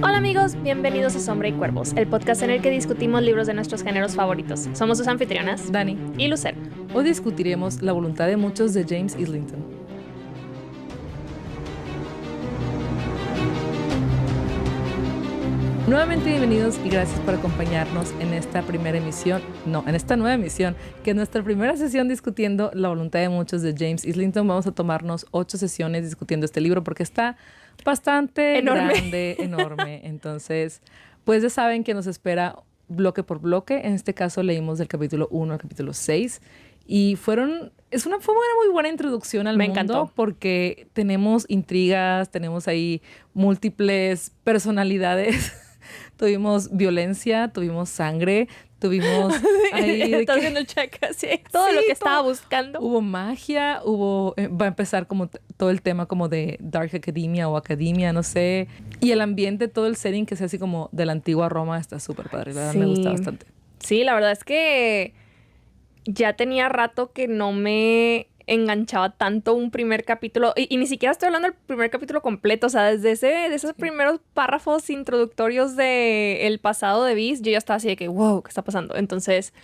Hola amigos, bienvenidos a Sombra y Cuervos, el podcast en el que discutimos libros de nuestros géneros favoritos. Somos sus anfitrionas, Dani y Lucero. Hoy discutiremos La voluntad de muchos de James Islington. Nuevamente bienvenidos y gracias por acompañarnos en esta nueva emisión, que es nuestra primera sesión discutiendo La voluntad de muchos de James Islington. Vamos a tomarnos 8 sesiones discutiendo este libro porque está bastante grande, enorme. Entonces, pues ya saben que nos espera bloque por bloque. En este caso leímos del capítulo 1 al capítulo 6 y fue una muy buena introducción al mundo. Encantó. Porque tenemos intrigas, tenemos ahí múltiples personalidades. Tuvimos violencia, tuvimos sangre, tuvimos ahí... Estás haciendo el check así, todo lo que estaba buscando. Hubo magia, va a empezar como todo el tema como de Dark Academia o Academia, no sé. Y el ambiente, todo el setting que sea así como de la antigua Roma está súper padre. La verdad me gusta bastante. Sí, la verdad es que ya tenía rato que no me enganchaba tanto un primer capítulo. Y ni siquiera estoy hablando del primer capítulo completo. O sea, desde esos primeros párrafos introductorios de el pasado de Beast, yo ya estaba así de que, wow, ¿qué está pasando? Entonces,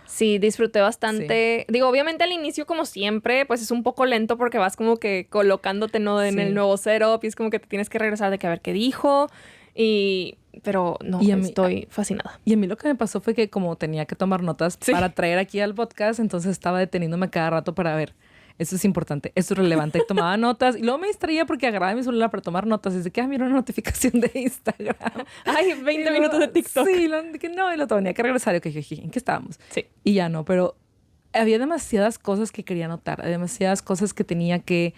sí, disfruté bastante. Sí. Digo, obviamente al inicio, como siempre, pues es un poco lento porque vas como que colocándote, ¿no? En el nuevo setup y es como que te tienes que regresar de que a ver qué dijo. Pero no, estoy fascinada. Y a mí lo que me pasó fue que como tenía que tomar notas para traer aquí al podcast, entonces estaba deteniéndome cada rato para ver. Esto es importante, esto es relevante. Y tomaba notas y luego me distraía porque agarraba mi celular para tomar notas. Desde que mira una notificación de Instagram. Ay, 20 minutos de TikTok. Sí, y lo tenía que regresar. ¿En qué estábamos? Sí. Y ya no, pero había demasiadas cosas que quería anotar, demasiadas cosas que tenía que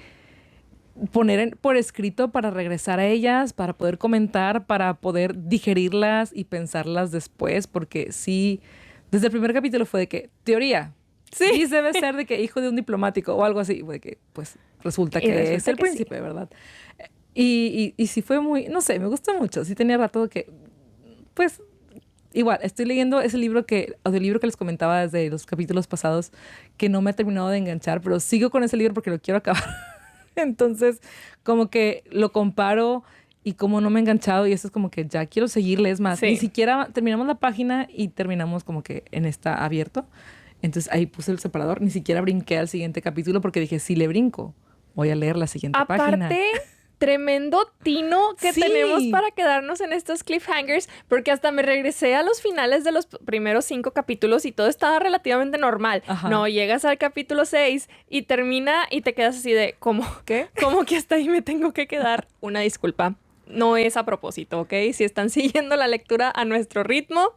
poner por escrito para regresar a ellas, para poder comentar, para poder digerirlas y pensarlas después, porque sí, desde el primer capítulo fue de que, teoría, sí debe ser de que hijo de un diplomático o algo así, de que pues resulta que es el príncipe, sí. ¿Verdad? Y sí fue muy, no sé, me gustó mucho, sí tenía rato que, pues, igual, estoy leyendo ese libro el libro que les comentaba desde los capítulos pasados, que no me ha terminado de enganchar, pero sigo con ese libro porque lo quiero acabar. Entonces, como que lo comparo y como no me he enganchado y eso es como que ya quiero seguirle. Es más, ni siquiera terminamos la página y terminamos como que en esta abierto. Entonces ahí puse el separador. Ni siquiera brinqué al siguiente capítulo porque dije, si le brinco, voy a leer la siguiente página. Aparte, tremendo tino que tenemos para quedarnos en estos cliffhangers, porque hasta me regresé a los finales de los primeros 5 capítulos y todo estaba relativamente normal. Ajá. No, llegas al capítulo 6 y termina y te quedas así de, ¿cómo? ¿Qué? ¿Cómo que hasta ahí me tengo que quedar? Una disculpa. No es a propósito, ¿ok? Si están siguiendo la lectura a nuestro ritmo,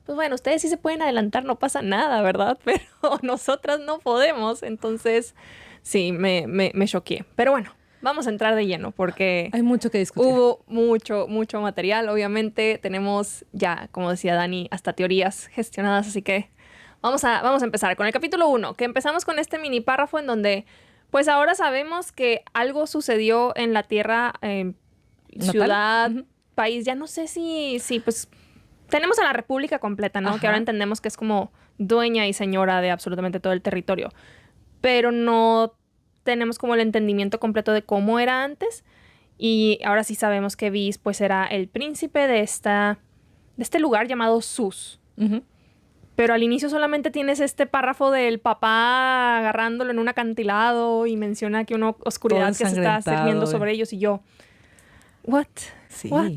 pues bueno, ustedes sí se pueden adelantar, no pasa nada, ¿verdad? Pero nosotras no podemos, entonces sí, me choqué. Pero bueno, vamos a entrar de lleno porque hay mucho que discutir. Hubo mucho material. Obviamente tenemos ya, como decía Dani, hasta teorías gestionadas. Así que vamos a empezar con el capítulo 1, que empezamos con este mini párrafo en donde pues ahora sabemos que algo sucedió en la tierra, ciudad, país. Ya no sé si pues tenemos a la república completa, ¿no? Ajá. Que ahora entendemos que es como dueña y señora de absolutamente todo el territorio. Pero no tenemos como el entendimiento completo de cómo era antes. Y ahora sí sabemos que Vis pues era el príncipe de este lugar llamado Sus. Uh-huh. Pero al inicio solamente tienes este párrafo del papá agarrándolo en un acantilado y menciona que una oscuridad que se está cerniendo sobre ellos. Y yo, ¿what? Sí. ¿What?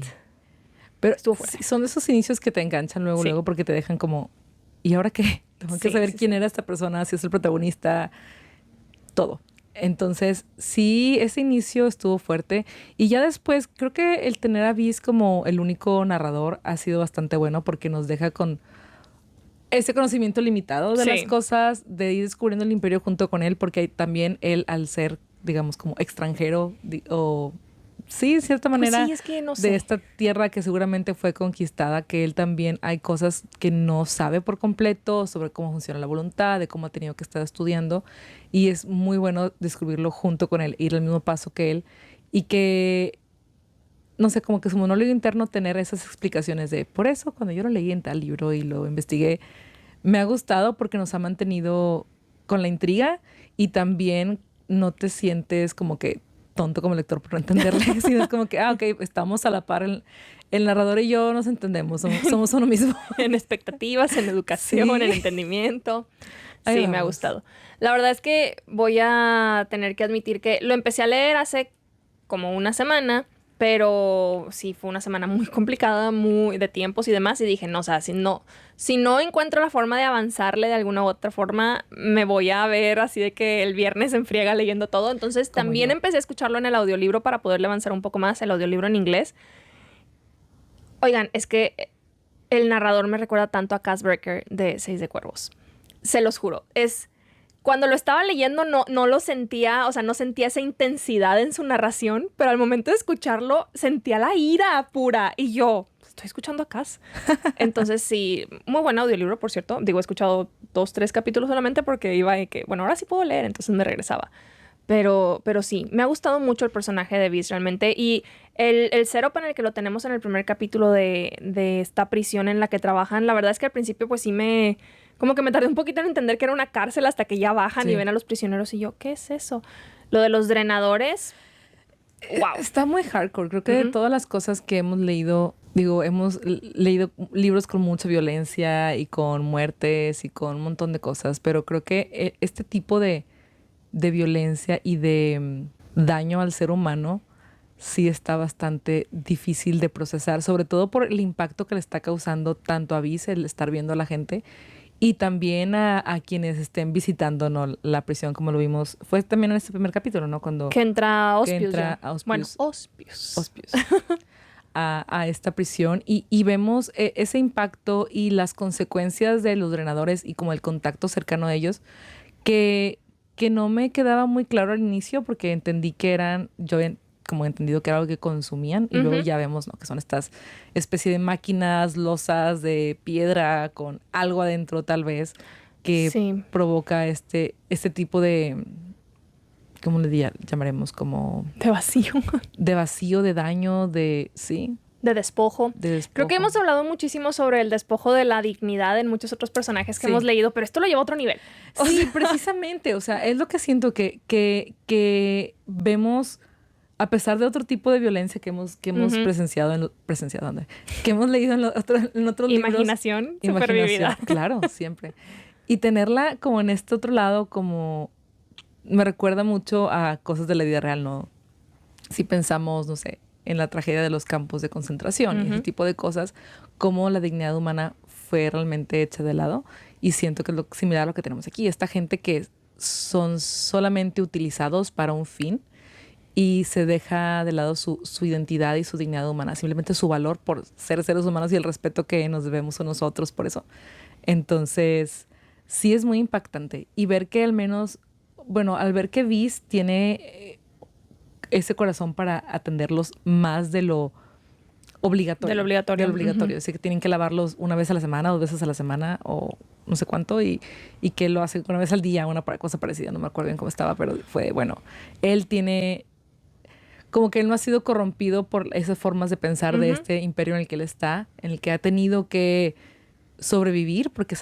Pero son esos inicios que te enganchan luego porque te dejan como, ¿y ahora qué? Tengo que saber quién era esta persona, si es el protagonista, todo. Entonces, sí, ese inicio estuvo fuerte. Y ya después, creo que el tener a Vis como el único narrador ha sido bastante bueno porque nos deja con ese conocimiento limitado de las cosas, de ir descubriendo el imperio junto con él, porque también él, al ser, digamos, como extranjero o... Sí, de cierta manera, pues sí, es que no sé. De esta tierra que seguramente fue conquistada, que él también hay cosas que no sabe por completo sobre cómo funciona la voluntad, de cómo ha tenido que estar estudiando. Y es muy bueno descubrirlo junto con él, ir al mismo paso que él. Y que, no sé, como que su monólogo interno tener esas explicaciones de, por eso cuando yo lo leí en tal libro y lo investigué, me ha gustado porque nos ha mantenido con la intriga y también no te sientes como que tonto como lector por no entenderle, sino es como que, ok, estamos a la par, el narrador y yo nos entendemos, somos uno mismo. En expectativas, en educación, Sí. en entendimiento. Ahí Sí, vamos. me ha gustado. La verdad es que voy a tener que admitir que lo empecé a leer hace como una semana, pero sí fue una semana muy complicada, muy de tiempos y demás, y dije, no, o sea, si no encuentro la forma de avanzarle de alguna u otra forma, me voy a ver así de que el viernes en friega leyendo todo. Entonces Como también yo. empecé a escucharlo en el audiolibro para poderle avanzar un poco más, el audiolibro en inglés. Oigan, es que el narrador me recuerda tanto a Cass Breaker de Seis de Cuervos. Se los juro. Cuando lo estaba leyendo no lo sentía, o sea, no sentía esa intensidad en su narración, pero al momento de escucharlo sentía la ira pura. Y yo, estoy escuchando a Cass. Entonces sí, muy buen audiolibro, por cierto. Digo, he escuchado 2, 3 capítulos solamente porque iba de que, bueno, ahora sí puedo leer, entonces me regresaba. Pero sí, me ha gustado mucho el personaje de Beast realmente. Y el setup en el que lo tenemos en el primer capítulo de esta prisión en la que trabajan, la verdad es que al principio pues sí como que me tardé un poquito en entender que era una cárcel hasta que ya bajan Sí. y ven a los prisioneros y yo, ¿qué es eso? Lo de los drenadores, wow. Está muy hardcore. Creo que de todas las cosas que hemos leído, digo, hemos leído libros con mucha violencia y con muertes y con un montón de cosas, pero creo que este tipo de violencia y de daño al ser humano sí está bastante difícil de procesar, sobre todo por el impacto que le está causando tanto a Viz el estar viendo a la gente y también a quienes estén visitando, ¿no? La prisión, como lo vimos. Fue también en este primer capítulo, ¿no? Cuando Que entra que Hospius entra ya. Auspius. Bueno, Hospius. Hospius a esta prisión y vemos ese impacto y las consecuencias de los drenadores y como el contacto cercano a ellos que no me quedaba muy claro al inicio porque entendí que eran, yo había como entendido que era algo que consumían y luego ya vemos, ¿no? Que son estas especie de máquinas losas de piedra con algo adentro tal vez que Sí. provoca este tipo de, ¿cómo le llamaremos? Como De vacío. de vacío, de daño, de, sí, De despojo. de despojo. Creo que hemos hablado muchísimo sobre el despojo de la dignidad en muchos otros personajes que Sí. hemos leído, pero esto lo lleva a otro nivel. Sí, precisamente. O sea, es lo que siento que vemos, a pesar de otro tipo de violencia que hemos presenciado, ¿dónde? Que hemos leído en otros libros. Imaginación, supervividad. Claro, siempre. Y tenerla como en este otro lado, como me recuerda mucho a cosas de la vida real, ¿no? Si pensamos, no sé, en la tragedia de los campos de concentración y ese tipo de cosas, cómo la dignidad humana fue realmente hecha de lado. Y siento que es lo similar a lo que tenemos aquí. Esta gente que son solamente utilizados para un fin y se deja de lado su identidad y su dignidad humana, simplemente su valor por ser seres humanos y el respeto que nos debemos a nosotros por eso. Entonces, sí es muy impactante. Y ver que al menos, bueno, al ver que Viz tiene ese corazón para atenderlos más de lo obligatorio. Del obligatorio. Del obligatorio. Así que tienen que lavarlos una vez a la semana, 2 veces a la semana o no sé cuánto y que lo hace una vez al día, una cosa parecida. No me acuerdo bien cómo estaba, pero fue, bueno, él tiene... Como que él no ha sido corrompido por esas formas de pensar de este imperio en el que él está, en el que ha tenido que sobrevivir, porque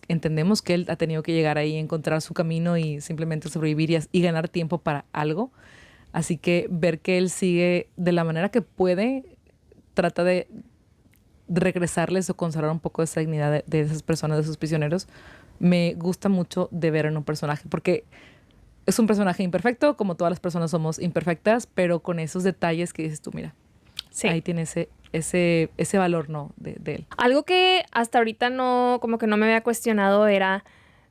entendemos que él ha tenido que llegar ahí, encontrar su camino y simplemente sobrevivir y ganar tiempo para algo. Así que ver que él sigue de la manera que puede, trata de regresarles o conservar un poco esa dignidad de esas personas, de esos prisioneros, me gusta mucho de ver en un personaje, porque es un personaje imperfecto, como todas las personas somos imperfectas, pero con esos detalles que dices tú, mira, Sí. ahí tiene ese valor, ¿no? De él. Algo que hasta ahorita como que no me había cuestionado era,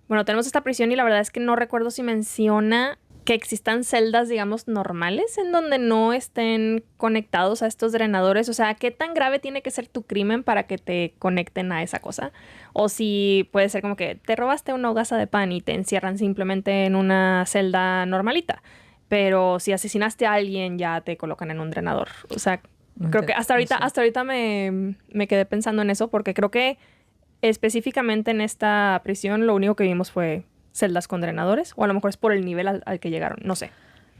bueno, tenemos esta prisión y la verdad es que no recuerdo si menciona que existan celdas, digamos, normales en donde no estén conectados a estos drenadores. O sea, ¿qué tan grave tiene que ser tu crimen para que te conecten a esa cosa? O si puede ser como que te robaste una hogaza de pan y te encierran simplemente en una celda normalita. Pero si asesinaste a alguien ya te colocan en un drenador. O sea, creo que hasta ahorita me quedé pensando en eso porque creo que específicamente en esta prisión lo único que vimos fue celdas con drenadores, o a lo mejor es por el nivel al que llegaron, no sé.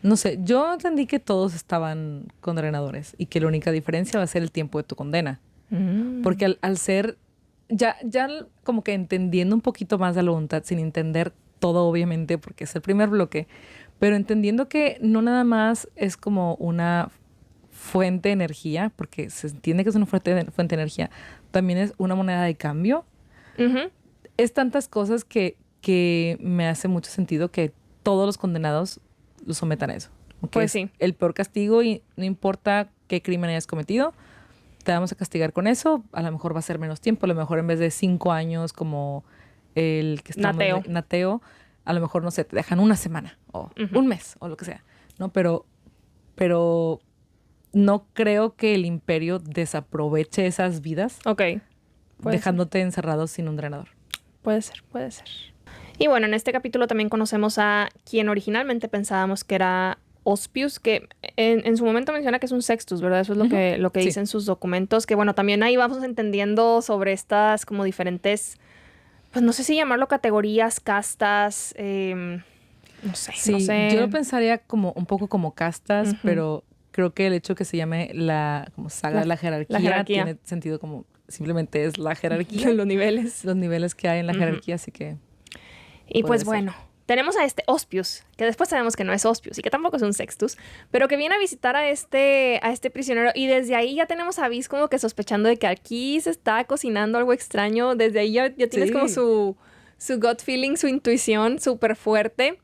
No sé, yo entendí que todos estaban con drenadores y que la única diferencia va a ser el tiempo de tu condena. Porque al ser, ya como que entendiendo un poquito más de la voluntad, sin entender todo obviamente, porque es el primer bloque, pero entendiendo que no nada más es como una fuente de energía, porque se entiende que es una fuente de energía, también es una moneda de cambio. Ujú. Es tantas cosas que me hace mucho sentido que todos los condenados los sometan a eso. Que Pues es sí. el peor castigo y no importa qué crimen hayas cometido, te vamos a castigar con eso. A lo mejor va a ser menos tiempo, a lo mejor en vez de 5 años como el que estamos Nateo. Nateo, a lo mejor, no sé, te dejan una semana o Ujú. un mes o lo que sea, ¿no? Pero no creo que el imperio desaproveche esas vidas Ok. Puede dejándote encerrado sin un drenador. Puede ser, puede ser. Y bueno, en este capítulo también conocemos a quien originalmente pensábamos que era Ospius, que en su momento menciona que es un sextus, ¿verdad? Eso es lo que Sí. dicen sus documentos, que bueno, también ahí vamos entendiendo sobre estas como diferentes, pues no sé si llamarlo categorías, castas, no sé, Sí, no sé. yo lo pensaría como un poco como castas, pero creo que el hecho que se llame la como saga de la jerarquía tiene sentido como simplemente es la jerarquía, Los niveles. los niveles que hay en la jerarquía, así que Y pues puede ser. bueno, tenemos a este Ospius, que después sabemos que no es Ospius y que tampoco es un Sextus, pero que viene a visitar a este prisionero y desde ahí ya tenemos a Vis como que sospechando de que aquí se está cocinando algo extraño. Desde ahí ya tienes Sí. como su gut feeling, su intuición súper fuerte.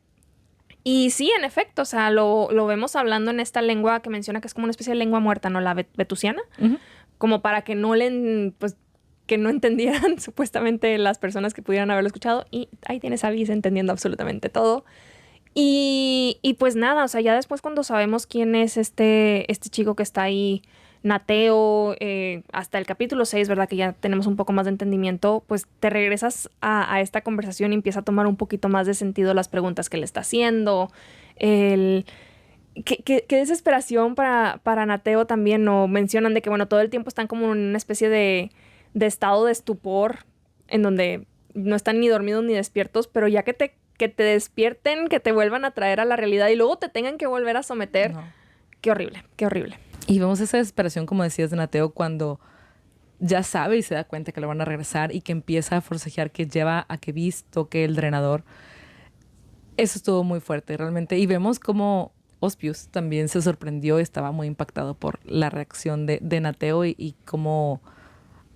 Y sí, en efecto, o sea, lo vemos hablando en esta lengua que menciona que es como una especie de lengua muerta, ¿no? La vetusiana, Ujú. como para que no pues, que no entendieran supuestamente las personas que pudieran haberlo escuchado. Y ahí tienes a Vis entendiendo absolutamente todo. Y pues nada, o sea, ya después cuando sabemos quién es este chico que está ahí, Nateo, hasta el capítulo 6, ¿verdad? Que ya tenemos un poco más de entendimiento, pues te regresas a esta conversación y empieza a tomar un poquito más de sentido las preguntas que le está haciendo. Qué desesperación para Nateo también, ¿no? Mencionan de que, bueno, todo el tiempo están como en una especie de estado de estupor, en donde no están ni dormidos ni despiertos, pero ya que te despierten, que te vuelvan a traer a la realidad y luego te tengan que volver a someter. No. Qué horrible, qué horrible. Y vemos esa desesperación, como decías, de Nateo cuando ya sabe y se da cuenta que lo van a regresar y que empieza a forcejear, que lleva a que Vis toque el drenador. Eso estuvo muy fuerte, realmente. Y vemos cómo Ospius también se sorprendió, estaba muy impactado por la reacción de Nateo y cómo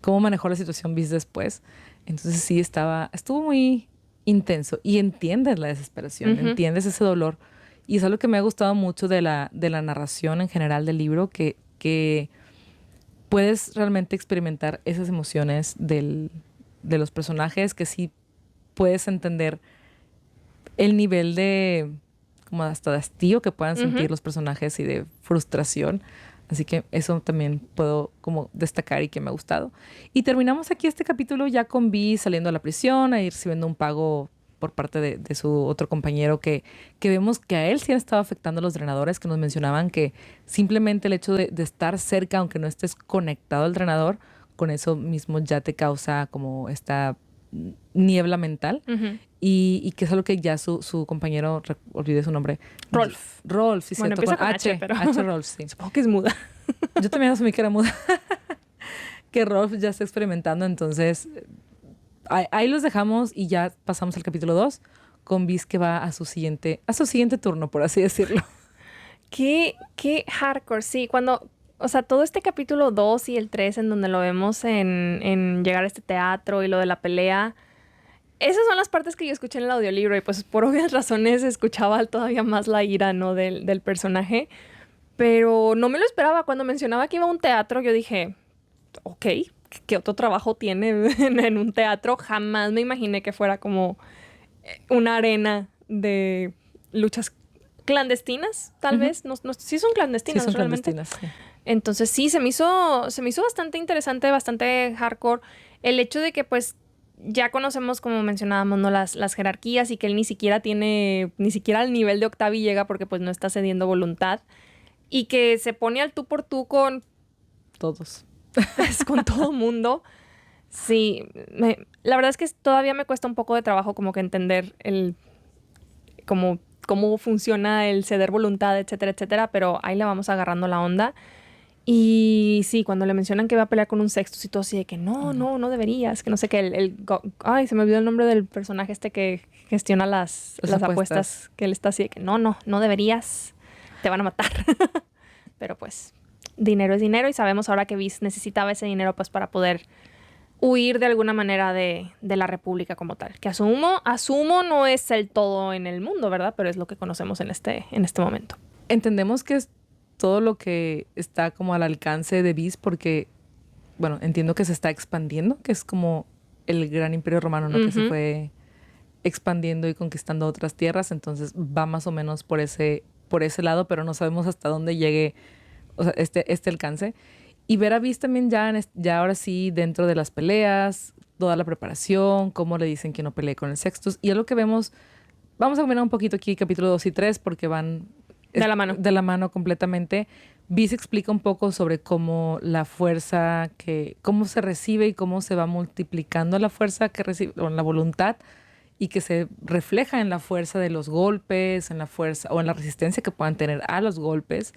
manejó la situación Vis después. Entonces sí, estuvo muy intenso. Y entiendes la desesperación, entiendes ese dolor. Y es algo que me ha gustado mucho de la narración en general del libro, que puedes realmente experimentar esas emociones de los personajes, que sí puedes entender el nivel de como hasta de hastío que puedan sentir los personajes y de frustración. Así que eso también puedo como destacar y que me ha gustado. Y terminamos aquí este capítulo ya con Vi saliendo a la prisión, ahí recibiendo un pago por parte de su otro compañero que vemos que a él sí han estado afectando los drenadores, que nos mencionaban que simplemente el hecho de estar cerca, aunque no estés conectado al drenador, con eso mismo ya te causa como esta niebla mental. Y que es algo que ya su compañero, olvidé su nombre. Rolf, sí, bueno, cierto. empieza con H, pero H. Rolf, sí. Supongo que es muda. Yo también asumí que era muda. Que Rolf ya está experimentando, entonces ahí los dejamos y ya pasamos al capítulo 2 con Vis que va a su siguiente turno, por así decirlo. Qué hardcore, sí. O sea, todo este capítulo 2 y el 3 en donde lo vemos en llegar a este teatro y lo de la pelea, esas son las partes que yo escuché en el audiolibro y pues por obvias razones escuchaba todavía más la ira, ¿no? del personaje. Pero no me lo esperaba. Cuando mencionaba que iba a un teatro, yo dije, ok, ¿qué otro trabajo tiene en un teatro? Jamás me imaginé que fuera como una arena de luchas clandestinas, tal vez. No, sí son clandestinas, Sí, son realmente. clandestinas, sí. Entonces sí, se me hizo bastante interesante, bastante hardcore. El hecho de que pues ya conocemos, como mencionábamos, ¿no? las jerarquías y que él ni siquiera al nivel de Octavi llega porque pues no está cediendo voluntad. Y que se pone al tú por tú con todos. Pues, con todo mundo. Sí, la verdad es que todavía me cuesta un poco de trabajo como que entender cómo funciona el ceder voluntad, etcétera, etcétera, pero ahí le vamos agarrando la onda. Y sí, cuando le mencionan que va a pelear con un sextus y todo así de que no deberías, que no sé qué, ay, se me olvidó el nombre del personaje que gestiona las apuestas que él está así de que no deberías, te van a matar. Pero pues dinero es dinero y sabemos ahora que Viz necesitaba ese dinero pues para poder huir de alguna manera de la República como tal. Que asumo no es el todo en el mundo, ¿verdad? Pero es lo que conocemos en este momento. Entendemos que es todo lo que está como al alcance de Viz porque, bueno, entiendo que se está expandiendo, que es como el gran imperio romano, ¿no? Que se fue expandiendo y conquistando otras tierras, entonces va más o menos por ese lado, pero no sabemos hasta dónde llegue, o sea, este alcance. Y ver a Viz también ya ahora sí dentro de las peleas, toda la preparación, cómo le dicen que no pelee con el Sextus. Y es lo que vemos, vamos a combinar un poquito aquí capítulo 2 y 3 porque van de la mano. De la mano completamente. Viz explica un poco sobre cómo la fuerza, cómo se recibe y cómo se va multiplicando la fuerza que recibe, o la voluntad, y que se refleja en la fuerza de los golpes, en la fuerza o en la resistencia que puedan tener a los golpes.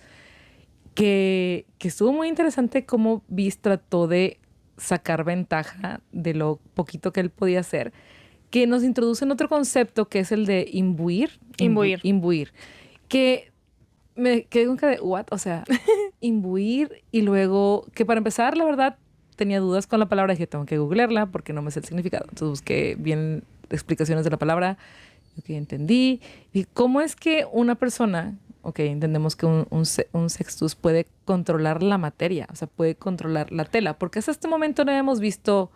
Que estuvo muy interesante cómo Viz trató de sacar ventaja de lo poquito que él podía hacer, que nos introduce en otro concepto que es el de imbuir. Imbuir. Que me quedé con cara de, ¿what? O sea, imbuir y luego, que para empezar, la verdad, tenía dudas con la palabra, dije, tengo que googlearla porque no me sé el significado. Entonces busqué bien explicaciones de la palabra, ok, entendí. Y cómo es que una persona, ok, entendemos que un sextus puede controlar la materia, o sea, puede controlar la tela, porque hasta este momento no hemos visto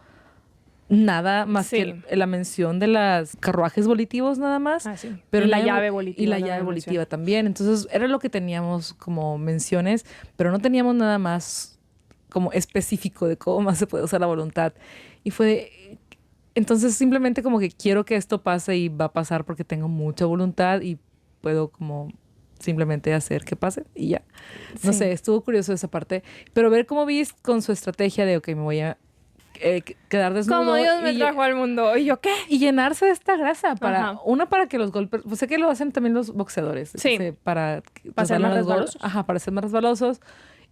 nada más que la mención de los carruajes volitivos nada más. Sí. Pero y la llave volitiva. Y la llave volitiva también. Entonces era lo que teníamos como menciones, pero no teníamos nada más como específico de cómo más se puede usar la voluntad. Y fue entonces simplemente como que quiero que esto pase y va a pasar porque tengo mucha voluntad y puedo como simplemente hacer que pase y ya. No sé, estuvo curioso esa parte. Pero ver cómo Viz con su estrategia de, ok, me voy a quedar desnudo. Como Dios me trajo al mundo. ¿Y yo qué? Y llenarse de esta grasa. Para que los golpes... Pues sé que lo hacen también los boxeadores. Sí. Para ser más resbalosos. Para ser más resbalosos.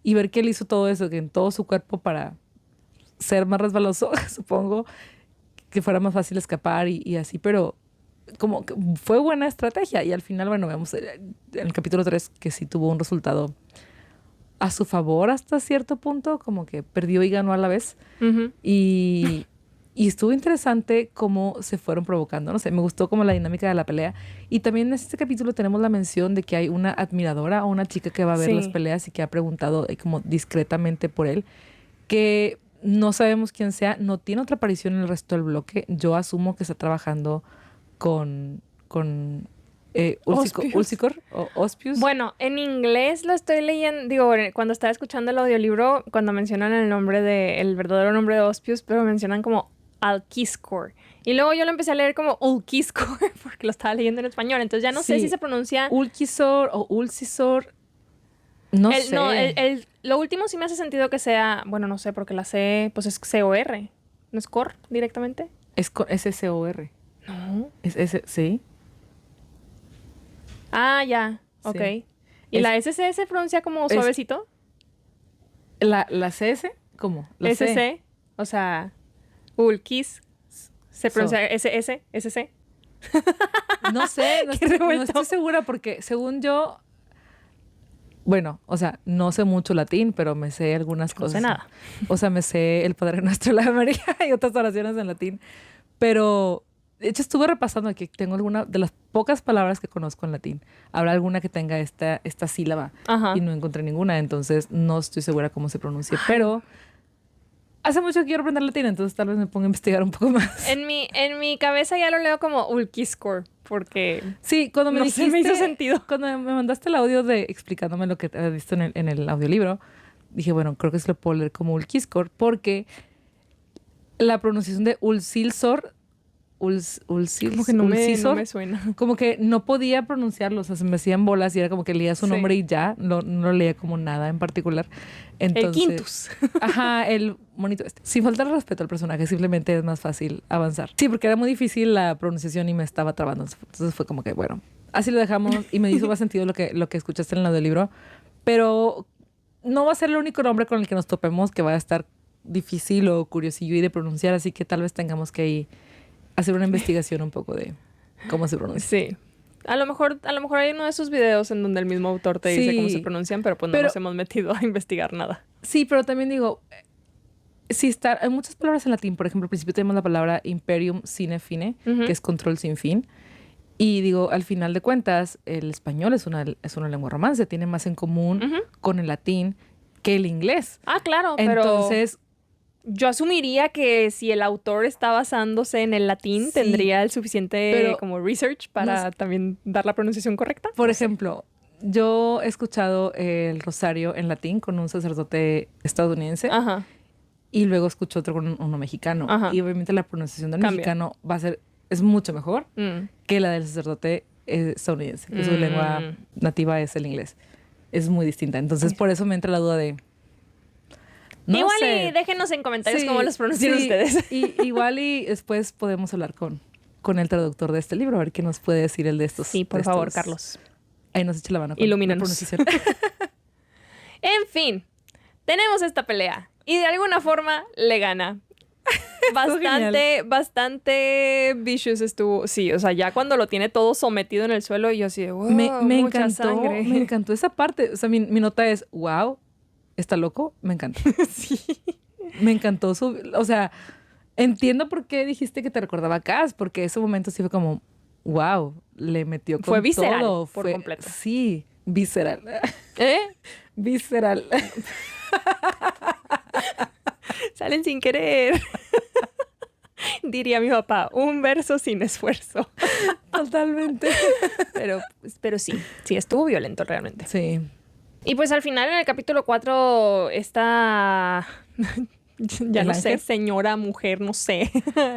Y ver que él hizo todo eso, que en todo su cuerpo para ser más resbaloso, supongo, que fuera más fácil escapar y así. Pero como que fue buena estrategia. Y al final, bueno, vemos en el capítulo 3 que sí tuvo un resultado a su favor hasta cierto punto, como que perdió y ganó a la vez. Y estuvo interesante cómo se fueron provocando, no sé, me gustó como la dinámica de la pelea. Y también en este capítulo tenemos la mención de que hay una admiradora o una chica que va a ver las peleas y que ha preguntado como discretamente por él, que no sabemos quién sea, no tiene otra aparición en el resto del bloque. Yo asumo que está trabajando con Ulcicor o Ospius. Bueno, en inglés lo estoy leyendo, digo, cuando estaba escuchando el audiolibro, cuando mencionan el verdadero nombre de Ospius, pero mencionan como Alquiscor. Y luego yo lo empecé a leer como Ulquiscor, porque lo estaba leyendo en español. Entonces ya no sé si se pronuncia Ulquisor o Ulcisor. No sé. No, lo último sí me hace sentido que sea, bueno, no sé, porque la C, pues es C-O-R. ¿No es Cor directamente? Es S-C-O-R. No. Es S, sí. Ah, ya, ok. Sí. ¿Y la SC se pronuncia como suavecito? ¿La CS? ¿Cómo? La SC, C. o sea, Ulquis, se pronuncia SS, SC. No sé, no estoy segura porque según yo, bueno, o sea, no sé mucho latín, pero me sé algunas cosas. No sé nada. O sea, me sé el Padre Nuestro, la Ave María y otras oraciones en latín, pero... De hecho, estuve repasando que tengo alguna de las pocas palabras que conozco en latín. Habrá alguna que tenga esta sílaba. Ajá. Y no encontré ninguna, entonces no estoy segura cómo se pronuncia. Pero hace mucho que quiero aprender latín, entonces tal vez me ponga a investigar un poco más. En mi cabeza ya lo leo como Ulquiscor, porque sí, cuando me dijiste, me hizo sentido. Cuando me mandaste el audio explicándome lo que habías visto en el audiolibro, dije, bueno, creo que se lo puedo leer como Ulquiscor, porque la pronunciación de Ulcilsor como que no me suena. Como que no podía pronunciarlo, o sea, se me hacían bolas y era como que leía su nombre y ya, no leía como nada en particular. Entonces, el Quintus. Ajá, el monito este. Sin faltar respeto al personaje, simplemente es más fácil avanzar. Sí, porque era muy difícil la pronunciación y me estaba trabando. Entonces fue como que, bueno, así lo dejamos y me hizo más sentido lo que escuchaste en el audiolibro. Pero no va a ser el único nombre con el que nos topemos que va a estar difícil o curiosillo y de pronunciar, así que tal vez tengamos que ir hacer una investigación un poco de cómo se pronuncia. Sí. A lo mejor hay uno de esos videos en donde el mismo autor te dice cómo se pronuncian, pero pues no nos hemos metido a investigar nada. Sí, pero también digo, hay muchas palabras en latín. Por ejemplo, al principio tenemos la palabra imperium sine fine, que es control sin fin. Y digo, al final de cuentas, el español es una lengua romance, tiene más en común con el latín que el inglés. Ah, claro, pero entonces yo asumiría que si el autor está basándose en el latín, tendría el suficiente como research para también dar la pronunciación correcta. Por ejemplo, yo he escuchado el rosario en latín con un sacerdote estadounidense. Ajá. Y luego escucho otro con uno mexicano. Ajá. Y obviamente la pronunciación del mexicano es mucho mejor que la del sacerdote estadounidense. Que su lengua nativa es el inglés. Es muy distinta. Entonces, por eso me entra la duda de... igual y déjenos en comentarios cómo los pronuncian ustedes. Igual y después podemos hablar con el traductor de este libro, a ver qué nos puede decir el de estos. Sí, por favor, Carlos. Ahí nos echa la mano. Ilumínanos. En fin, tenemos esta pelea. Y de alguna forma le gana. Bastante vicious estuvo. Sí, o sea, ya cuando lo tiene todo sometido en el suelo y yo así de, wow, me encantó esa parte. O sea, mi nota es, wow, ¿está loco? Me encanta. Sí. Me encantó o sea, entiendo por qué dijiste que te recordaba a Cass, porque ese momento sí fue como, wow, le metió con todo. Fue visceral por completo. Sí, visceral. Visceral. Salen sin querer. Diría mi papá, un verso sin esfuerzo. Totalmente. Pero sí, estuvo violento realmente. Sí. Y pues al final en el capítulo 4 está... ya no sé, señora, mujer, no sé,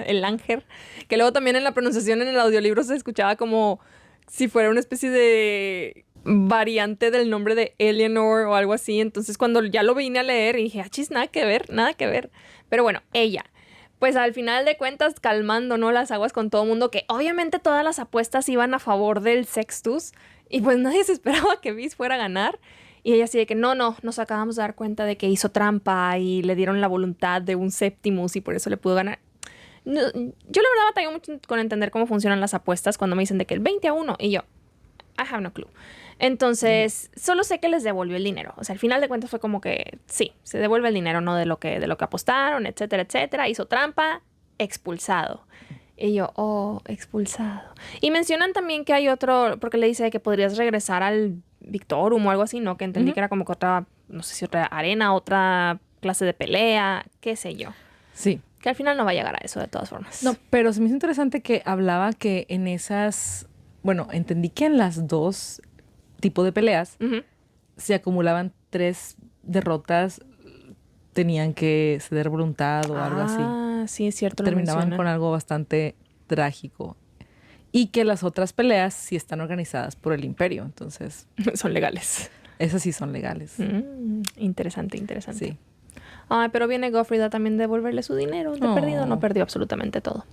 el ángel, que luego también en la pronunciación en el audiolibro se escuchaba como si fuera una especie de variante del nombre de Eleanor o algo así. Entonces cuando ya lo vine a leer dije, chis, nada que ver. Pero bueno, ella, pues al final de cuentas calmando, ¿no?, las aguas con todo el mundo, que obviamente todas las apuestas iban a favor del Sextus y pues nadie se esperaba que Vis fuera a ganar. Y ella así de que no, nos acabamos de dar cuenta de que hizo trampa y le dieron la voluntad de un Septimus y por eso le pudo ganar. No, yo la verdad batallo mucho con entender cómo funcionan las apuestas cuando me dicen de que el 20-1 y yo, I have no clue. Entonces, solo sé que les devolvió el dinero. O sea, al final de cuentas fue como que sí, se devuelve el dinero, ¿no?, de lo que apostaron, etcétera, etcétera. Hizo trampa, expulsado. Y yo, expulsado. Y mencionan también que hay otro, porque le dice que podrías regresar al Victorum o algo así, ¿no? Que entendí que era como que otra, no sé si otra arena, otra clase de pelea, qué sé yo. Sí. Que al final no va a llegar a eso de todas formas. No, pero se me hizo interesante que hablaba que en esas... Bueno, entendí que en las dos tipos de peleas se acumulaban 3 derrotas, tenían que ceder voluntad o algo así. Ah, sí, es cierto. Terminaban con algo bastante trágico. Y que las otras peleas sí están organizadas por el Imperio, entonces... Son legales. Esas sí son legales. Interesante. Sí. Ay, pero viene Goffrey a también devolverle su dinero. No perdió absolutamente todo.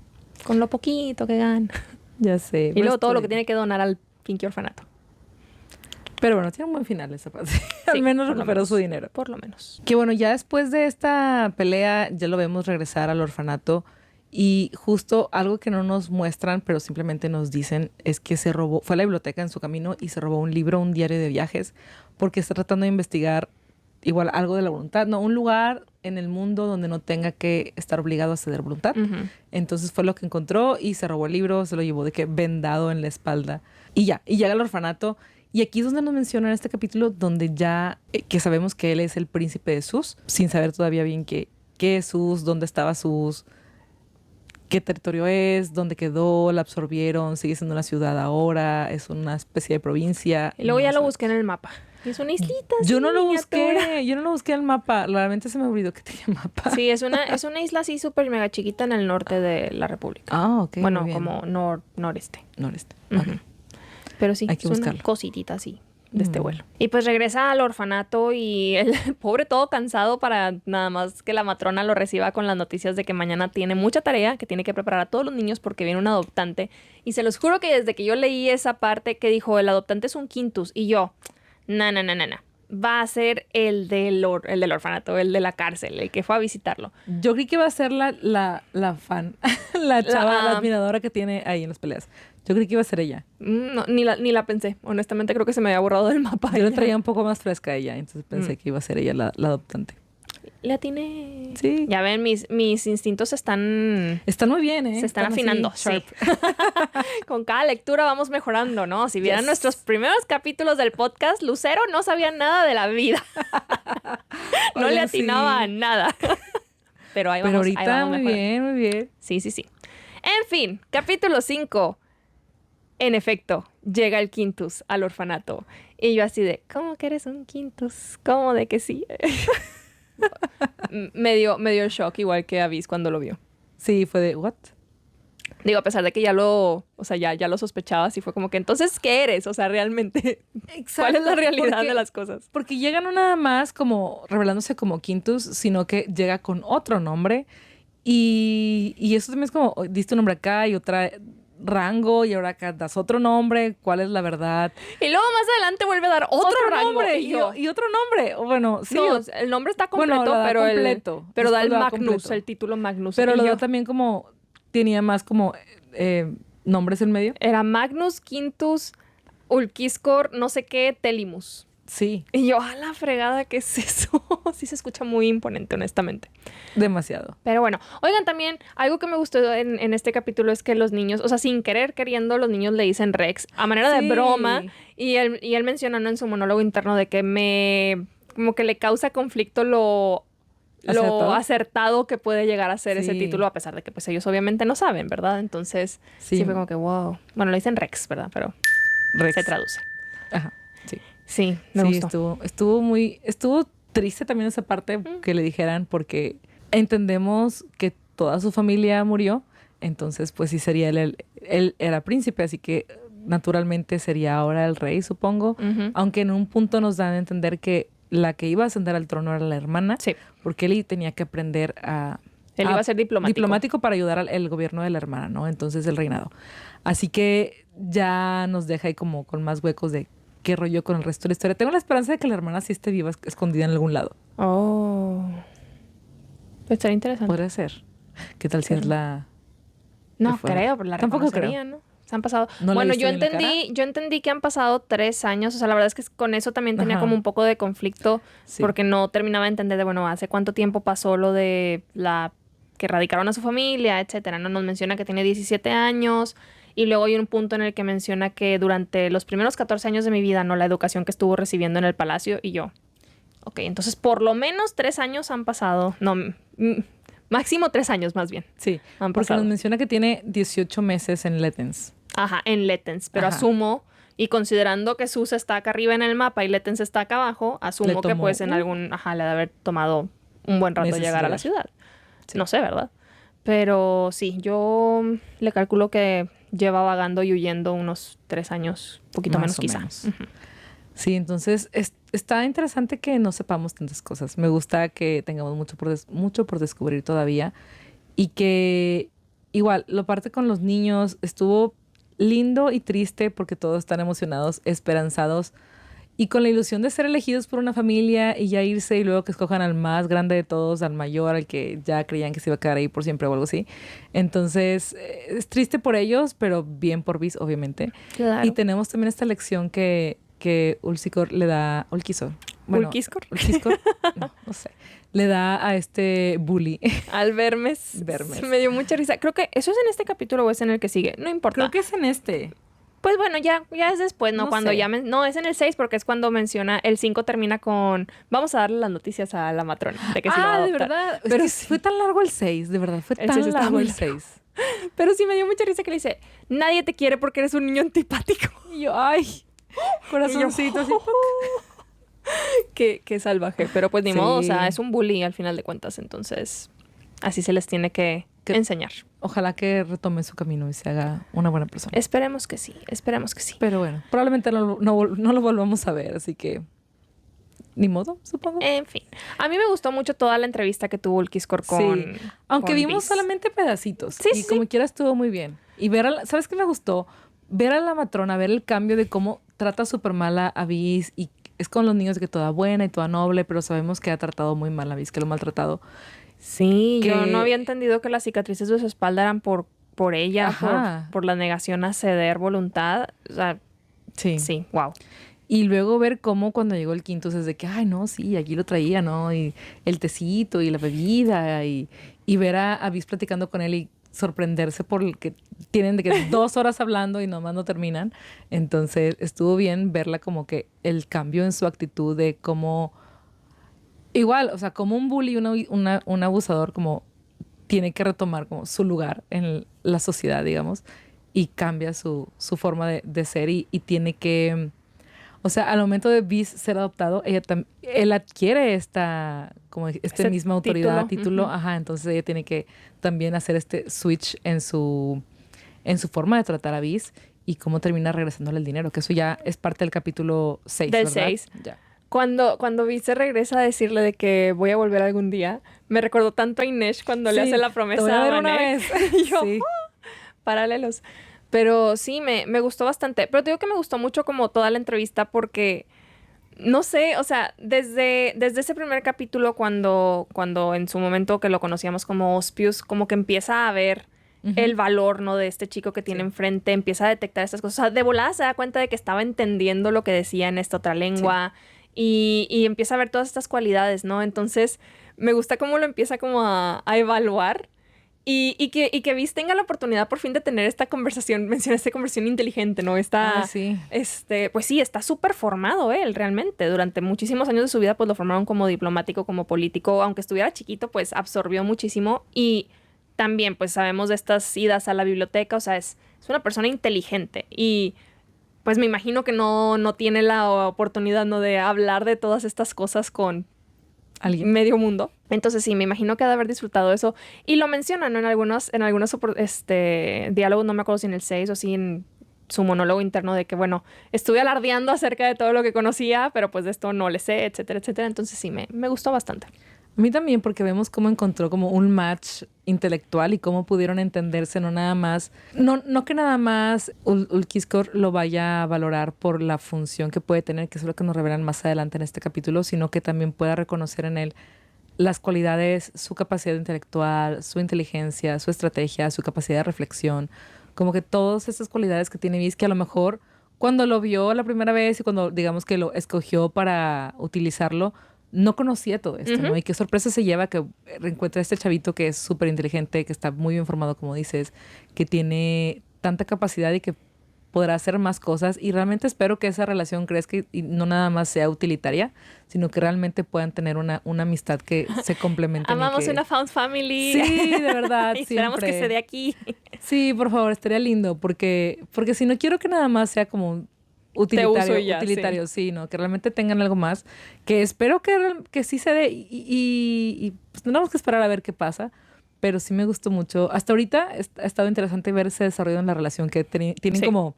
Con lo poquito que gana. Ya sé. Y luego todo lo que tiene que donar al pinche orfanato. Pero bueno, tiene un buen final esa parte. Al menos recuperó su dinero. Por lo menos. Que bueno, ya después de esta pelea ya lo vemos regresar al orfanato. Y justo algo que no nos muestran, pero simplemente nos dicen, es que fue a la biblioteca en su camino y se robó un libro, un diario de viajes, porque está tratando de investigar igual algo de la voluntad, ¿no? Un lugar en el mundo donde no tenga que estar obligado a ceder voluntad. Entonces fue lo que encontró y se robó el libro, se lo llevó de que vendado en la espalda. Y llega al orfanato. Y aquí es donde nos mencionan en este capítulo, donde ya que sabemos que él es el príncipe de Sus, sin saber todavía bien qué es Sus, dónde estaba Sus, qué territorio es, dónde quedó, la absorbieron, sigue siendo una ciudad ahora, es una especie de provincia. Y luego ya lo busqué en el mapa. Es una islita. Yo no lo busqué en el mapa. Realmente se me olvidó que tenía mapa. Sí, es una isla así súper mega chiquita en el norte de la República. Ah, ok. Bueno, como noreste. Noreste. Okay. Pero sí, hay que es buscarlo. Una cositita así de este vuelo. Y pues regresa al orfanato y el pobre todo cansado para nada más que la matrona lo reciba con las noticias de que mañana tiene mucha tarea, que tiene que preparar a todos los niños porque viene un adoptante. Y se los juro que desde que yo leí esa parte que dijo el adoptante es un quintus y yo, no. Va a ser el del orfanato, el de la cárcel, el que fue a visitarlo. Yo creí que iba a ser la fan, la chava, la admiradora que tiene ahí en las peleas. Yo creí que iba a ser ella. No, ni la pensé. Honestamente, creo que se me había borrado del mapa. Yo la traía un poco más fresca a ella, entonces pensé que iba a ser ella la adoptante. Le atiné. Sí. Ya ven, mis instintos están muy bien, ¿eh? se están afinando. así, sharp. Sí. Con cada lectura vamos mejorando, ¿no? Si vieran nuestros primeros capítulos del podcast, Lucero no sabía nada de la vida. No le atinaba a nada. Pero ahí vamos. Ahorita ahí vamos muy bien, muy bien. Sí. En fin, capítulo 5. En efecto, llega el Quintus al orfanato. Y yo así de, ¿cómo que eres un Quintus? ¿Cómo de que sí? me dio el shock, igual que a Viz cuando lo vio. Sí, fue de, ¿what? Digo, a pesar de que ya lo sospechabas y fue como que, entonces, ¿qué eres? O sea, realmente, ¿cuál es la realidad de las cosas? Porque llega no nada más como revelándose como Quintus, sino que llega con otro nombre. Y eso también es como, diste un nombre acá y otra rango y ahora acá das otro nombre, ¿cuál es la verdad? Y luego más adelante vuelve a dar otro rango. Nombre y otro nombre. Bueno, sí. No, el nombre está completo, pero después da el lo Magnus, completo. el título Magnus. Pero lo da también como, tenía más como nombres en medio. Era Magnus, Quintus, Ulquiskor, no sé qué, Telimus. Sí. Y yo, a la fregada, ¿qué es eso? Sí se escucha muy imponente, honestamente. Demasiado. Pero bueno, oigan, también algo que me gustó en este capítulo es que los niños, o sea, sin querer, queriendo, los niños le dicen Rex a manera de broma. Y él mencionando en su monólogo interno de que como que le causa conflicto lo acertado que puede llegar a ser ese título, a pesar de que pues ellos obviamente no saben, ¿verdad? Entonces, sí fue como que wow. Bueno, le dicen Rex, ¿verdad? Pero Rex. se traduce. Ajá, sí. Sí, me gustó. Estuvo triste también esa parte que le dijeran porque entendemos que toda su familia murió, entonces pues sí sería él era príncipe, así que naturalmente sería ahora el rey, supongo, aunque en un punto nos dan a entender que la que iba a ascender al trono era la hermana, porque él tenía que aprender él iba a ser diplomático. Diplomático para ayudar al gobierno de la hermana, ¿no? Entonces el reinado. Así que ya nos deja ahí como con más huecos de qué rollo con el resto de la historia. Tengo la esperanza de que la hermana sí esté viva, escondida en algún lado. Oh. Pues sería interesante. Podría ser. ¿Qué tal si es la... No creo, pero la tampoco creo. ¿no? Se han pasado... ¿No bueno, yo entendí que han pasado 3 años. O sea, la verdad es que con eso también tenía como un poco de conflicto. Sí. Porque no terminaba de entender de, bueno, hace cuánto tiempo pasó lo de que radicaron a su familia, etcétera, ¿no? Nos menciona que tiene 17 años... Y luego hay un punto en el que menciona que durante los primeros 14 años de mi vida, ¿no? La educación que estuvo recibiendo en el palacio. Y yo, ok, entonces por lo menos 3 años han pasado. No, máximo 3 años más bien. Sí, porque nos menciona que tiene 18 meses en Letens. Ajá, en Letens. Pero asumo, y considerando que Susa está acá arriba en el mapa y Letens está acá abajo, asumo que pues en algún... Ajá, le ha de haber tomado un buen rato llegar a la ciudad. Sí. No sé, ¿verdad? Pero sí, yo le calculo que lleva vagando y huyendo unos 3 años, poquito menos quizá. Sí, entonces está interesante que no sepamos tantas cosas. Me gusta que tengamos mucho por descubrir todavía y que igual, lo parte con los niños estuvo lindo y triste porque todos están emocionados, esperanzados y con la ilusión de ser elegidos por una familia y ya irse y luego que escojan al más grande de todos, al mayor, al que ya creían que se iba a quedar ahí por siempre o algo así. Entonces, es triste por ellos, pero bien por Viz, obviamente. Claro. Y tenemos también esta lección que Ulquiskor le da... Ulquiskor. Bueno, ¿Ulquiskor? No sé. Le da a este bully. Al Vermes. Me dio mucha risa. Creo que eso es en este capítulo o es en el que sigue. No importa. Creo que es en este. Pues bueno, ya es después, ¿no? Cuando sé. No, es en el 6 porque es cuando menciona... El 5 termina con... Vamos a darle las noticias a la matrona de que sí lo va a adoptar. De verdad. Pero es que fue tan largo el 6, de verdad. Fue tan largo el 6. Pero sí me dio mucha risa que le dice... Nadie te quiere porque eres un niño antipático. Y yo, ay... Corazoncito así. Qué salvaje. Pero pues ni modo, o sea, es un bully al final de cuentas. Entonces, así se les tiene que enseñar. Ojalá que retome su camino y se haga una buena persona. Esperemos que sí. Pero bueno, probablemente no lo volvamos a ver, así que... Ni modo, supongo. En fin. A mí me gustó mucho toda la entrevista que tuvo Ulquiskor con... Sí. Aunque vimos solamente pedacitos. Sí, y como quiera estuvo muy bien. Y ¿sabes qué me gustó? Ver a la matrona, ver el cambio de cómo trata súper mal a Viz y es con los niños de que toda buena y toda noble, pero sabemos que ha tratado muy mal a Viz, que lo ha maltratado. Sí, yo no había entendido que las cicatrices de su espalda eran por por ella, Ajá. por la negación a ceder voluntad. O sea, Sí. sí, wow. Y luego ver cómo cuando llegó el quinto es de que, ay, no, sí, aquí lo traía, ¿no? Y el tecito y la bebida y ver a Viz platicando con él y sorprenderse por el que tienen de que 2 horas hablando y nomás no terminan. Entonces estuvo bien verla como que el cambio en su actitud de cómo, igual, o sea, como un bully, un abusador como tiene que retomar como su lugar en la sociedad, digamos, y cambia su forma de ser y tiene que... O sea, al momento de Viz ser adoptado, él adquiere como Ese misma autoridad, título, ujú. ajá, entonces ella tiene que también hacer este switch en su forma de tratar a Viz y cómo termina regresándole el dinero, que eso ya es parte del capítulo 6, Del ¿verdad? 6. Ya. Cuando Vice regresa a decirle de que voy a volver algún día, me recordó tanto a Inés cuando le hace Sí, la te voy a promesa a ver una Vanek. vez. Y yo, Sí. paralelos. Pero sí, me gustó bastante. Pero te digo que me gustó mucho como toda la entrevista porque, no sé, o sea, desde ese primer capítulo cuando en su momento que lo conocíamos como Ospius, como que empieza a ver Ujú. el valor, ¿no? De este chico que tiene Sí, enfrente, empieza a detectar estas cosas. O sea, de volada se da cuenta de que estaba entendiendo lo que decía en esta otra sí. lengua y empieza a ver todas estas cualidades, ¿no? Entonces, me gusta cómo lo empieza como a evaluar y que Viz tenga la oportunidad por fin de tener esta conversación, menciona esta conversación inteligente, ¿no? Ay, sí. Pues sí, está súper formado él realmente. Durante muchísimos años de su vida, pues lo formaron como diplomático, como político. Aunque estuviera chiquito, pues absorbió muchísimo. Y también, pues sabemos de estas idas a la biblioteca, o sea, es una persona inteligente. Y pues me imagino que no tiene la oportunidad, ¿no? De hablar de todas estas cosas con ¿Alguien? medio mundo. Entonces sí, me imagino que ha de haber disfrutado eso. Y lo mencionan, ¿no? En algunos diálogos, no me acuerdo si en el 6 o si en su monólogo interno de que, bueno, estuve alardeando acerca de todo lo que conocía, pero pues de esto no le sé, etcétera, etcétera. Entonces sí, me gustó bastante. A mí también, porque vemos cómo encontró como un match intelectual y cómo pudieron entenderse, no nada más, no que nada más Ulquiskor lo vaya a valorar por la función que puede tener, que es lo que nos revelan más adelante en este capítulo, sino que también pueda reconocer en él las cualidades, su capacidad intelectual, su inteligencia, su estrategia, su capacidad de reflexión, como que todas esas cualidades que tiene Viz, que a lo mejor cuando lo vio la primera vez y cuando digamos que lo escogió para utilizarlo, no conocía todo esto, Ujú. ¿no? Y qué sorpresa se lleva que reencuentra a este chavito que es súper inteligente, que está muy bien formado, como dices, que tiene tanta capacidad y que podrá hacer más cosas. Y realmente espero que esa relación crezca y no nada más sea utilitaria, sino que realmente puedan tener una amistad que se complementen y Amamos que... una found family. Sí, de verdad, Y esperamos que se siempre. dé aquí. Sí, por favor, estaría lindo, porque si no quiero que nada más sea como Te uso utilitario, y ya, sí. utilitario, sí, ¿no? Que realmente tengan algo más, que espero que sí se dé y, pues tenemos que esperar a ver qué pasa, pero sí me gustó mucho. Hasta ahorita ha estado interesante ver ese desarrollo en la relación, que tienen Sí. como,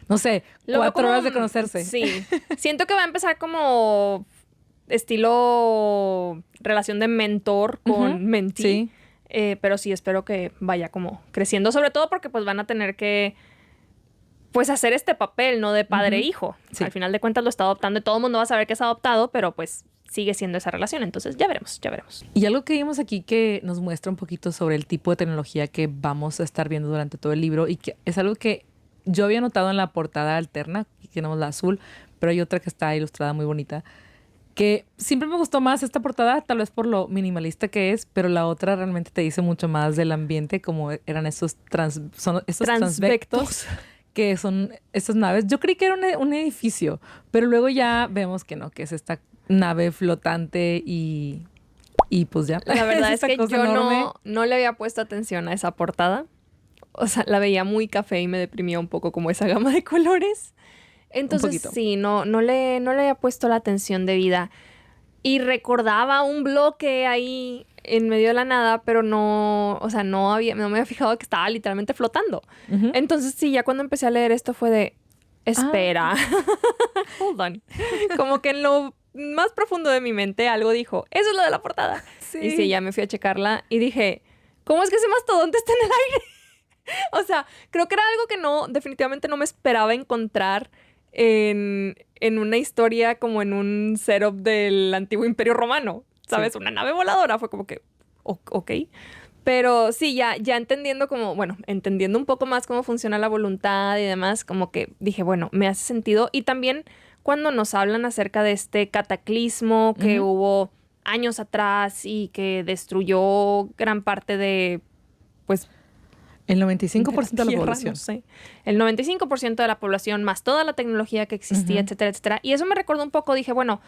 no sé, Lo veo 4 horas como, de conocerse. sí. Siento que va a empezar como estilo relación de mentor Ujú. con mentee. Sí, Pero sí, espero que vaya como creciendo, sobre todo porque pues van a tener que pues hacer este papel, ¿no? De padre e ujú, hijo. Al sí. final de cuentas lo está adoptando y todo el mundo va a saber que es adoptado, pero pues sigue siendo esa relación. Entonces ya veremos, ya veremos. Y algo que vimos aquí que nos muestra un poquito sobre el tipo de tecnología que vamos a estar viendo durante todo el libro y que es algo que yo había notado en la portada alterna, que tenemos la azul, pero hay otra que está ilustrada muy bonita, que siempre me gustó más esta portada, tal vez por lo minimalista que es, pero la otra realmente te dice mucho más del ambiente, como eran son esos transvectos, Transvectos. que son estas naves. Yo creí que era un edificio, pero luego ya vemos que no, que es esta nave flotante y pues ya, La es verdad es esta que cosa yo enorme. no le había puesto atención a esa portada. O sea, la veía muy café y me deprimía un poco como esa gama de colores. Un Entonces poquito. sí, no le había puesto la atención debida. Y recordaba un bloque ahí en medio de la nada, pero no, o sea, no me había fijado que estaba literalmente flotando. Ujú. Entonces sí, ya cuando empecé a leer esto fue de, Ah, espera, hold on. Como que en lo más profundo de mi mente algo dijo, eso es lo de la portada. Y sí, sí. ya me fui a checarla y dije, ¿cómo es que ese mastodonte está en el aire? O sea, creo que era algo que definitivamente no me esperaba encontrar en una historia como en un setup del antiguo Imperio Romano, Sí. ¿sabes? Una nave voladora, fue como que, ok. Pero sí, ya entendiendo como, bueno, entendiendo un poco más cómo funciona la voluntad y demás, como que dije, bueno, me hace sentido. Y también cuando nos hablan acerca de este cataclismo que hubo años atrás y que destruyó gran parte de, pues, El 95% de la tierra, población. no sé. El 95% de la población, más toda la tecnología que existía, etcétera, etcétera. Y eso me recordó un poco, dije, bueno,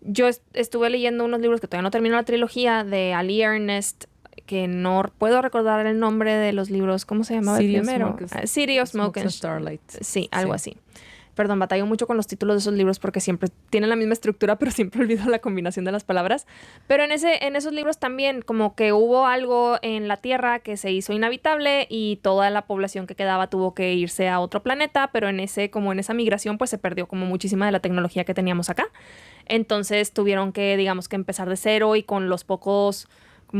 yo estuve leyendo unos libros que todavía no terminó la trilogía de Ali Ernest, que no puedo recordar el nombre de los libros. ¿Cómo se llamaba el primero? City of Smoke and Starlight. Sí, algo así. Perdón, batallo mucho con los títulos de esos libros porque siempre tienen la misma estructura, pero siempre olvido la combinación de las palabras. Pero en esos libros también como que hubo algo en la Tierra que se hizo inhabitable y toda la población que quedaba tuvo que irse a otro planeta, pero en esa migración pues se perdió como muchísima de la tecnología que teníamos acá. Entonces tuvieron que, digamos, que empezar de cero y con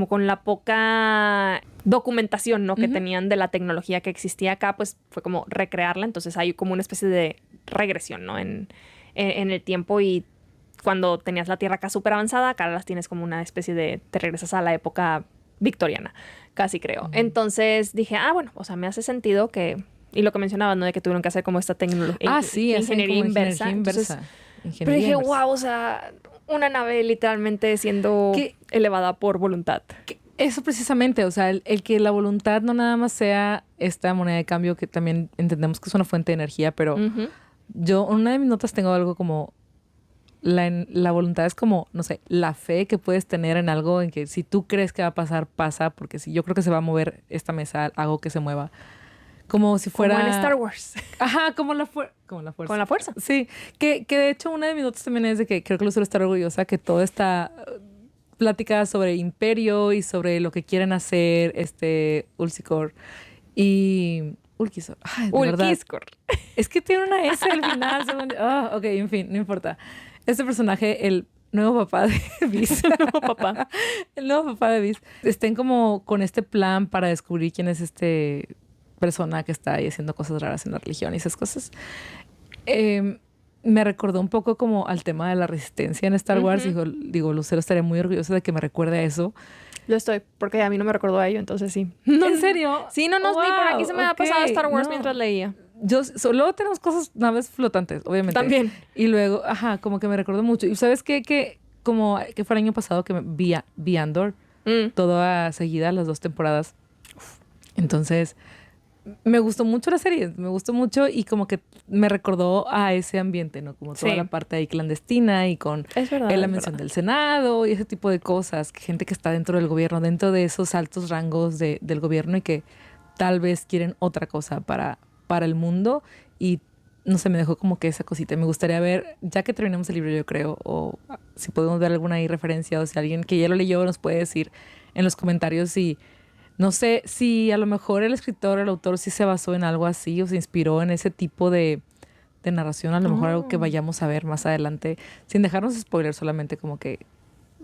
con la poca documentación, ¿no? que tenían de la tecnología que existía acá, pues fue como recrearla. Entonces hay como una especie de regresión, ¿no? En el tiempo, y cuando tenías la Tierra acá súper avanzada, acá las tienes como una especie de... Te regresas a la época victoriana, casi creo. Entonces dije, bueno, o sea, me hace sentido que... Y lo que mencionabas, ¿no? De que tuvieron que hacer como esta tecnología. Sí, ingeniería inversa. Entonces, pero dije, wow, o sea, una nave literalmente siendo elevada por voluntad. Eso precisamente, o sea, el que la voluntad no nada más sea esta moneda de cambio, que también entendemos que es una fuente de energía, pero yo en una de mis notas tengo algo como la voluntad es como, no sé, la fe que puedes tener en algo en que si tú crees que va a pasar, pasa, porque si yo creo que se va a mover esta mesa, hago que se mueva. Como si fuera... Como en Star Wars. Ajá, como la fuerza. Con la fuerza. Sí, que de hecho una de mis notas también es de que creo que Lucero está orgullosa que toda esta plática sobre imperio y sobre lo que quieren hacer Ulquistor y... Ulquistor. Ay, de Ulquistor. Es que tiene una S al final. Ok, en fin, no importa. Este personaje, el nuevo papá de Viz. El nuevo papá de Viz. Estén como con este plan para descubrir quién es persona que está ahí haciendo cosas raras en la religión y esas cosas. Me recordó un poco como al tema de la resistencia en Star Wars. Digo, Lucero estaría muy orgullosa de que me recuerde a eso. Lo estoy, porque a mí no me recordó a ello, entonces sí. ¿En serio? Sí, no nos vi, por aquí se me ha pasado Star Wars mientras leía. Luego tenemos naves flotantes, obviamente. También. Y luego, como que me recordó mucho. Y ¿sabes qué? Que fue el año pasado que vi Andor, toda seguida, las 2 temporadas. Entonces... me gustó mucho la serie, me gustó mucho y como que me recordó a ese ambiente, ¿no? Como toda la parte ahí clandestina y con la mención del Senado y ese tipo de cosas, gente que está dentro del gobierno, dentro de esos altos rangos del gobierno y que tal vez quieren otra cosa para el mundo y no sé, me dejó como que esa cosita. Me gustaría ver, ya que terminemos el libro yo creo, o si podemos ver alguna ahí referencia o si alguien que ya lo leyó nos puede decir en los comentarios si... No sé si a lo mejor el escritor, el autor sí se basó en algo así o se inspiró en ese tipo de narración, a lo mejor algo que vayamos a ver más adelante, sin dejarnos spoiler, solamente como que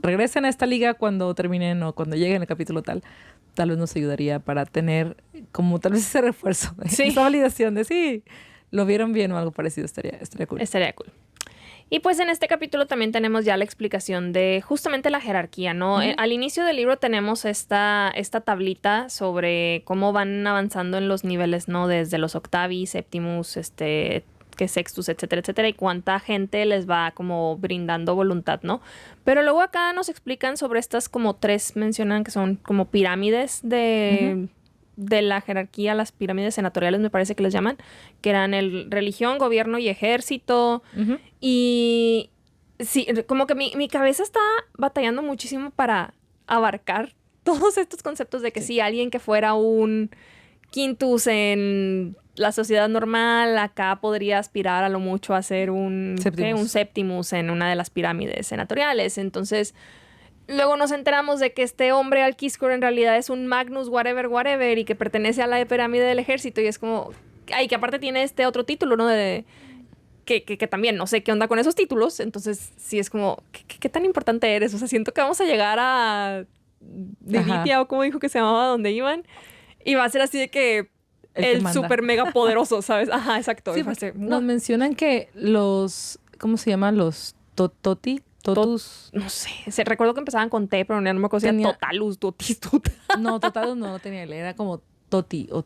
regresen a esta liga cuando terminen o cuando lleguen el capítulo tal vez nos ayudaría para tener como tal vez ese refuerzo, esa validación de sí, lo vieron bien o algo parecido, estaría cool. Estaría cool. Y pues en este capítulo también tenemos ya la explicación de justamente la jerarquía, ¿no? Al inicio del libro tenemos esta tablita sobre cómo van avanzando en los niveles, ¿no? Desde los Octavi, Septimus, que Sextus, etcétera, etcétera, y cuánta gente les va como brindando voluntad, ¿no? Pero luego acá nos explican sobre estas como 3, mencionan que son como pirámides de la jerarquía, las pirámides senatoriales me parece que les llaman, que eran el religión, gobierno y ejército. Y sí, como que mi cabeza está batallando muchísimo para abarcar todos estos conceptos de que si alguien que fuera un quintus en la sociedad normal, acá podría aspirar a lo mucho a ser un septimus en una de las pirámides senatoriales. Entonces... luego nos enteramos de que este hombre Ulquistor en realidad es un Magnus whatever y que pertenece a la pirámide del ejército y es como... ay, que aparte tiene este otro título, ¿no? Que también no sé qué onda con esos títulos. Entonces sí es como... ¿Qué tan importante eres? O sea, siento que vamos a llegar a... Divitia o como dijo que se llamaba, donde iban. Y va a ser así de que... el súper mega poderoso, ¿sabes? Ajá, exacto. Sí, nos mencionan que los... ¿cómo se llaman? Los Toti. Totus. No sé. Recuerdo que empezaban con T, pero no me acuerdo si era Totalus, Totis, Tuta. No, Totalus no tenía L. Era como Toti o...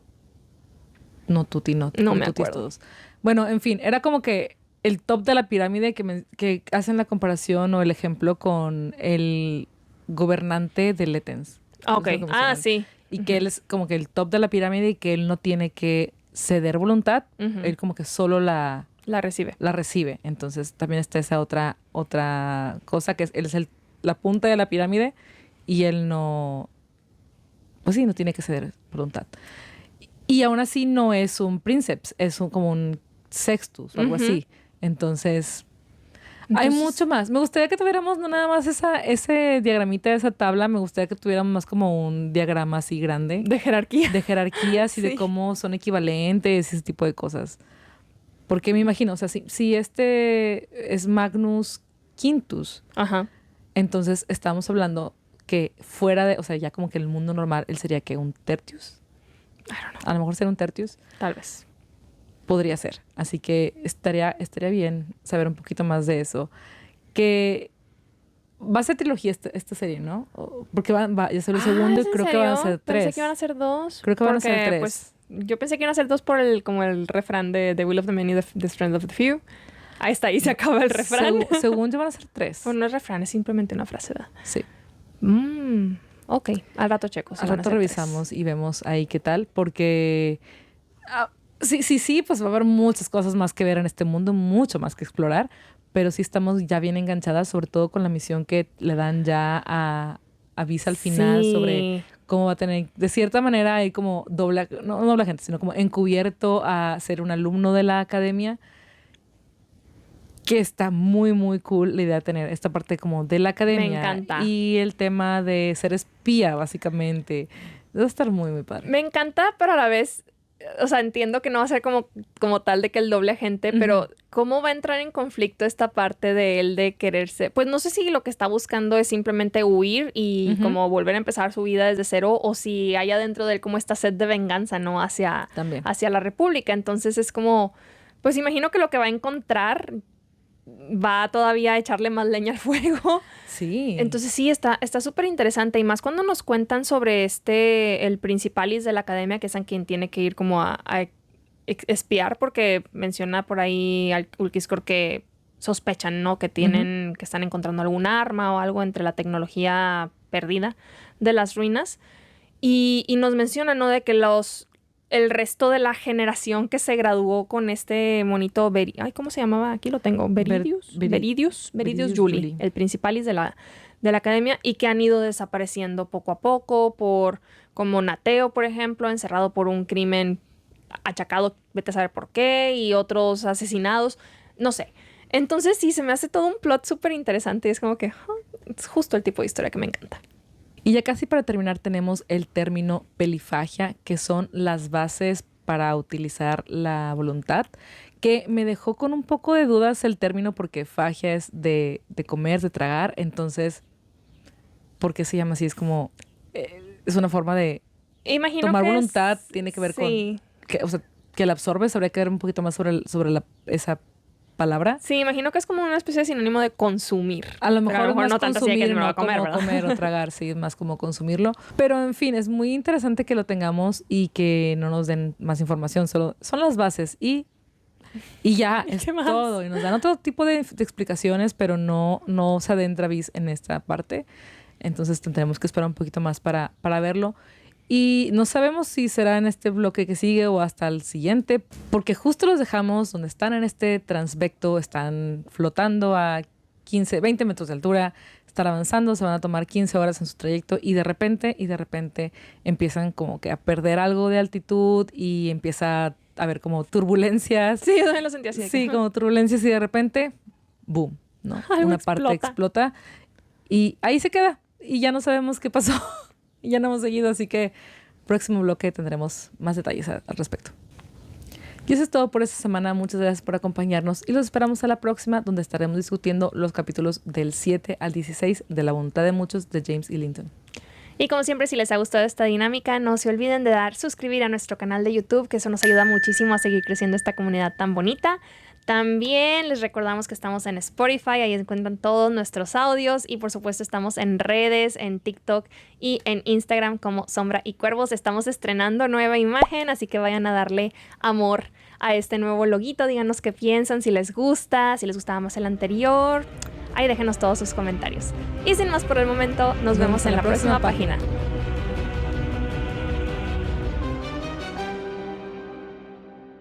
No, Tuti, no. No me Tutis acuerdo. todos. Bueno, en fin. Era como que el top de la pirámide que hacen la comparación o el ejemplo con el gobernante de Letens. Ok. Sí. Y que él es como que el top de la pirámide y que él no tiene que ceder voluntad. Él como que solo la recibe. La recibe. Entonces también está esa otra cosa que él es la punta de la pirámide y él no, pues sí, no tiene que ceder voluntad. Y aún así no es un princeps, es como un sextus o algo así. Entonces, hay mucho más. Me gustaría que tuviéramos no nada más ese diagramita de esa tabla, me gustaría que tuviéramos más como un diagrama así grande. De jerarquía. De jerarquías y de cómo son equivalentes y ese tipo de cosas. Porque me imagino, o sea, si este es Magnus Quintus, entonces estamos hablando que fuera de, o sea, ya como que en el mundo normal, él sería que un tertius. I don't know. A lo mejor sería un tertius. Tal vez. Podría ser. Así que estaría bien saber un poquito más de eso. Que va a ser trilogía esta serie, ¿no? Porque ya salió el segundo y creo que van a ser 3. Pensé que iban a ser 2. Creo que van a ser 3. Pues, yo pensé que iban a ser 2 por como el refrán de The Will of the Many, the Strength of the Few. Ahí está, ahí se acaba el refrán. Según yo van a ser 3. Bueno, no es refrán, es simplemente una frase, ¿verdad? Sí. Ok, al rato checo. Al rato revisamos 3. Y vemos ahí qué tal, porque sí, pues va a haber muchas cosas más que ver en este mundo, mucho más que explorar, pero sí estamos ya bien enganchadas, sobre todo con la misión que le dan ya a Visa al final sobre cómo va a tener, de cierta manera, hay como no doble gente, sino como encubierto a ser un alumno de la academia, que está muy, muy cool la idea de tener esta parte como de la academia. Me encanta. Y el tema de ser espía, básicamente. Va a estar muy, muy padre. Me encanta, pero a la vez, o sea, entiendo que no va a ser como tal de que el doble agente, pero ¿cómo va a entrar en conflicto esta parte de él de quererse? Pues no sé si lo que está buscando es simplemente huir y como volver a empezar su vida desde cero, o si hay adentro de él como esta sed de venganza, ¿no? Hacia la República. Entonces es como, pues imagino que lo que va a encontrar va todavía a echarle más leña al fuego. Sí. Entonces sí, está súper interesante. Y más cuando nos cuentan sobre el principalis de la academia, que es a quien tiene que ir como a espiar, porque menciona por ahí al Ulquiskor que sospechan, ¿no? Que que están encontrando algún arma o algo entre la tecnología perdida de las ruinas. Y nos menciona, ¿no? De que el resto de la generación que se graduó con este monito ¿cómo se llamaba? Aquí lo tengo. Veridius Juli, el principalis de la academia, y que han ido desapareciendo poco a poco como Nateo, por ejemplo, encerrado por un crimen achacado, vete a saber por qué, y otros asesinados, no sé. Entonces sí, se me hace todo un plot súper interesante y es como que es justo el tipo de historia que me encanta. Y ya casi para terminar tenemos el término pelifagia, que son las bases para utilizar la voluntad, que me dejó con un poco de dudas el término porque fagia es de comer, de tragar. Entonces, ¿por qué se llama así? Es como, es una forma de tomar voluntad, tiene que ver con, que la absorbes, habría que ver un poquito más sobre esa palabra. Sí, imagino que es como una especie de sinónimo de consumir. A lo mejor no tanto así que me lo va a comer, como comer o tragar, sí, es más como consumirlo. Pero en fin, es muy interesante que lo tengamos y que no nos den más información, solo son las bases y ya es todo. Y nos dan otro tipo de explicaciones, pero no se adentra Viz en esta parte. Entonces tendremos que esperar un poquito más para verlo. Y no sabemos si será en este bloque que sigue o hasta el siguiente, porque justo los dejamos donde están en este transvecto, están flotando a 20 metros de altura, están avanzando, se van a tomar 15 horas en su trayecto y de repente empiezan como que a perder algo de altitud y empieza a haber como turbulencias. Sí, yo también lo sentí así. Sí, como turbulencias y de repente, boom, ¿no? Una parte explota y ahí se queda y ya no sabemos qué pasó. Y ya no hemos seguido, así que próximo bloque tendremos más detalles al respecto. Y eso es todo por esta semana. Muchas gracias por acompañarnos y los esperamos a la próxima, donde estaremos discutiendo los capítulos del 7 al 16 de La voluntad de muchos de James E. Linton. Y como siempre, si les ha gustado esta dinámica, no se olviden de suscribir a nuestro canal de YouTube, que eso nos ayuda muchísimo a seguir creciendo esta comunidad tan bonita. También les recordamos que estamos en Spotify, ahí encuentran todos nuestros audios y por supuesto estamos en redes, en TikTok y en Instagram como Sombra y Cuervos. Estamos estrenando nueva imagen, así que vayan a darle amor a este nuevo loguito. Díganos qué piensan, si les gusta, si les gustaba más el anterior. Ahí déjenos todos sus comentarios. Y sin más por el momento, nos vemos en la próxima página.